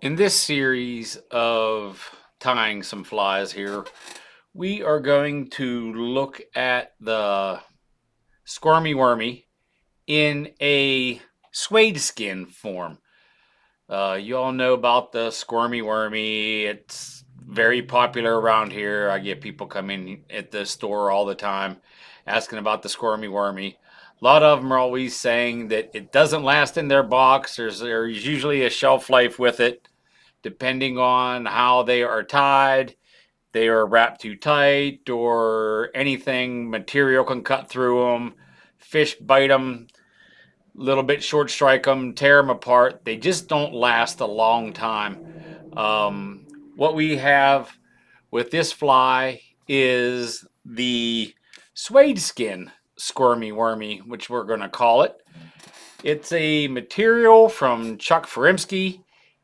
In this series of tying some flies here, we are going to look at the squirmy wormy in a suede skin form. You all know about the squirmy wormy. It's very popular around here. I get people coming at the store all the time asking about the squirmy wormy. A lot of them are always saying that it doesn't last in their box. There's usually a shelf life with it depending on how they are tied. They are wrapped too tight, or anything material can cut through them. Fish bite them, a little bit short strike them, tear them apart. They just don't last a long time. Um, what we have with this fly is the suede skin squirmy wormy, which we're going to call it. It's a material from Chuck Furimsky.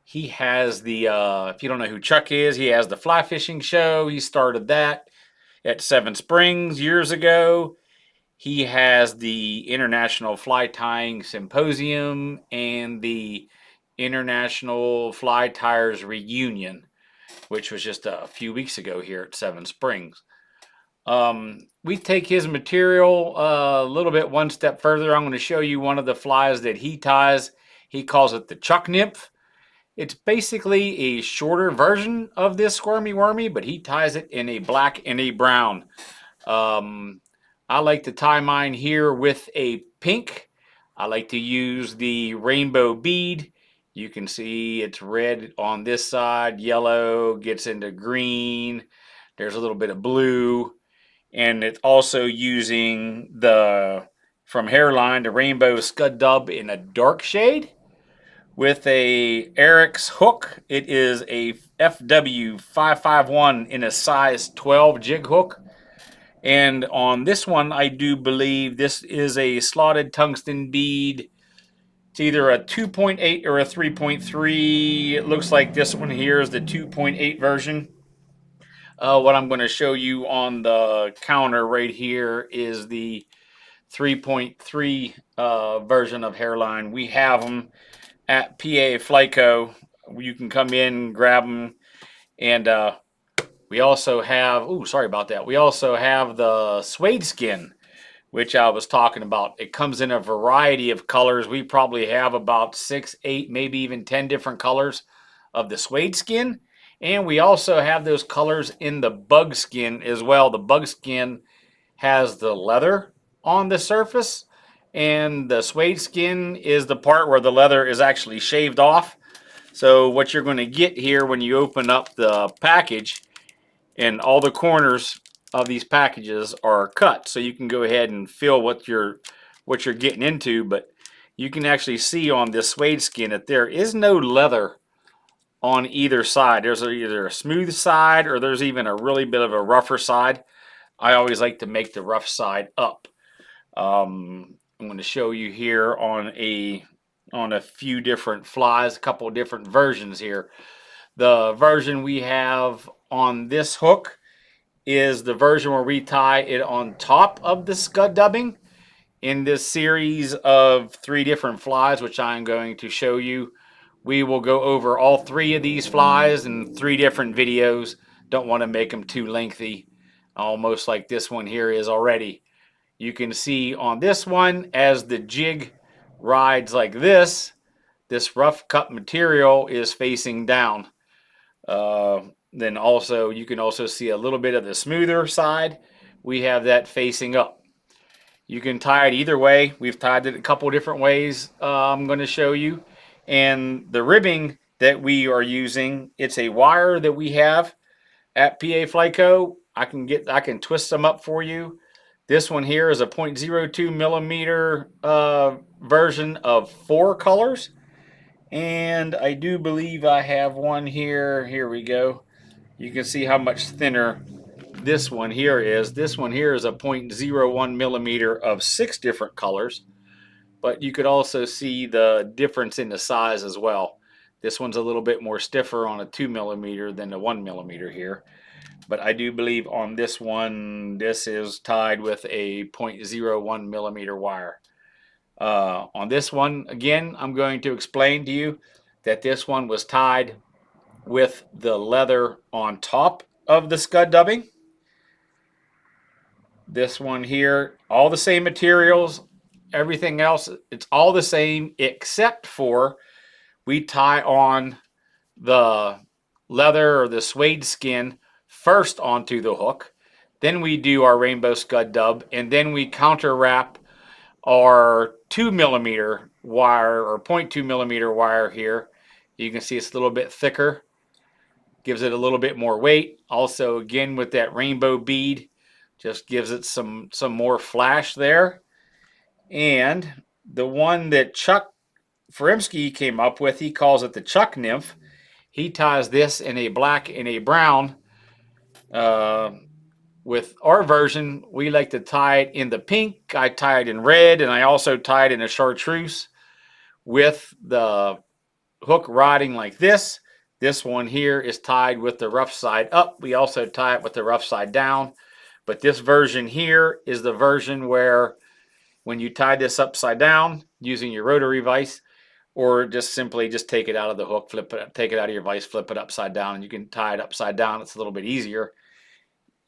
He has if you don't know who Chuck is, he has the fly fishing show. He started that at Seven Springs years ago. He has the International Fly Tying Symposium and the International Fly Tyers Reunion, which was just a few weeks ago here at Seven Springs. We take his material a little bit one step further. I'm going to show you one of the flies that he ties. He calls it the Chuck Nymph. It's basically a shorter version of this squirmy wormy, but he ties it in a black and a brown. Um, I like to tie mine here with a pink. I like to use the rainbow bead. You can see it's red on this side, yellow gets into green. There's a little bit of blue, and it's also using the from Hairline the rainbow scud dub in a dark shade with a Eric's hook. It is a FW 551 in a size 12 jig hook. And on this one, I do believe this is a slotted tungsten bead. It's either a 2.8 or a 3.3. It looks like this one here is the 2.8 version. What I'm going to show you on the counter right here is the 3.3 version of Hairline. We have them at PA Flyco. You can come in, grab them, and we also have. Oh, sorry about that. We also have the suede skin, which I was talking about. It comes in a variety of colors. We probably have about 6, 8, maybe even 10 different colors of the suede skin. And we also have those colors in the bug skin as well. The bug skin has the leather on the surface, and the suede skin is the part where the leather is actually shaved off. So what you're going to get here when you open up the package, and all the corners of these packages are cut, so you can go ahead and feel what you're getting into. But you can actually see on this suede skin that there is no leather on either side. There's either a smooth side or there's even a really bit of a rougher side. I always like to make the rough side up. I'm going to show you here on a few different flies, a couple of different versions here. The version we have on this hook is the version where we tie it on top of the scud dubbing. In this series of 3 different flies, which I'm going to show you, we will go over all 3 of these flies in 3 different videos. Don't want to make them too lengthy, almost like this one here is already. You can see on this one, as the jig rides like this rough cut material is facing down. Then also, you can also see a little bit of the smoother side. We have that facing up. You can tie it either way. We've tied it a couple different ways. I'm going to show you. And the ribbing that we are using, it's a wire that we have at PA Flyco. I can twist them up for you. This one here is a 0.02 millimeter version of 4 colors. And I do believe I have one here. Here we go. You can see how much thinner this one here is. This one here is a 0.01 millimeter of 6 different colors, but you could also see the difference in the size as well. This one's a little bit more stiffer on a 2 millimeter than the 1 millimeter here. But I do believe on this one, this is tied with a 0.01 millimeter wire. On this one, again, I'm going to explain to you that this one was tied with the leather on top of the scud dubbing. This one here, all the same materials, everything else, it's all the same except for we tie on the leather or the suede skin first onto the hook. Then we do our rainbow scud dub, and then we counter wrap our 2mm wire or 0.2mm wire here. You can see it's a little bit thicker, gives it a little bit more weight. Also, again, with that rainbow bead, just gives it some more flash there. And the one that Chuck Ferimsky came up with, he calls it the Chuck Nymph. He ties this in a black and a brown. With our version, we like to tie it in the pink. I tie it in red, and I also tie it in a chartreuse with the hook riding like this. This one here is tied with the rough side up. We also tie it with the rough side down. But this version here is the version where when you tie this upside down using your rotary vise, or just simply just take it out of the hook, flip it, take it out of your vise, flip it upside down, and you can tie it upside down. It's a little bit easier.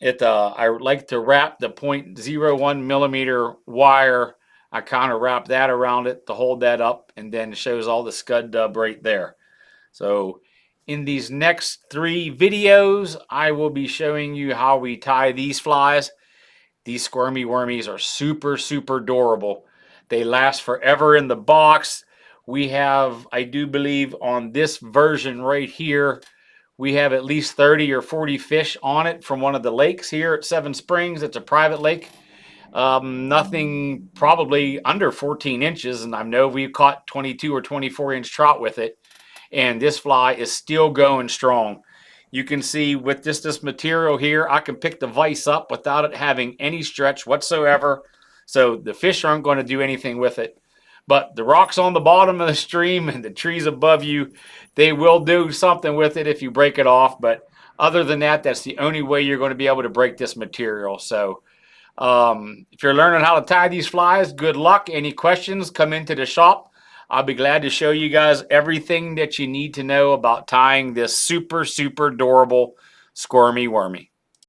I like to wrap the 0.01mm wire. I kind of wrap that around it to hold that up, and then it shows all the scud dub right there. So in these next 3 videos, I will be showing you how we tie these flies. These squirmy wormies are super, super durable. They last forever in the box. We have, I do believe, on this version right here, we have at least 30 or 40 fish on it from one of the lakes here at Seven Springs. It's a private lake. Nothing probably under 14 inches, and I know we've caught 22 or 24-inch trout with it. And this fly is still going strong. You can see with this material here, I can pick the vise up without it having any stretch whatsoever. So the fish aren't going to do anything with it. But the rocks on the bottom of the stream and the trees above you, they will do something with it if you break it off. But other than that, that's the only way you're going to be able to break this material. So if you're learning how to tie these flies, good luck. Any questions, come into the shop. I'll be glad to show you guys everything that you need to know about tying this super, super durable squirmy wormy.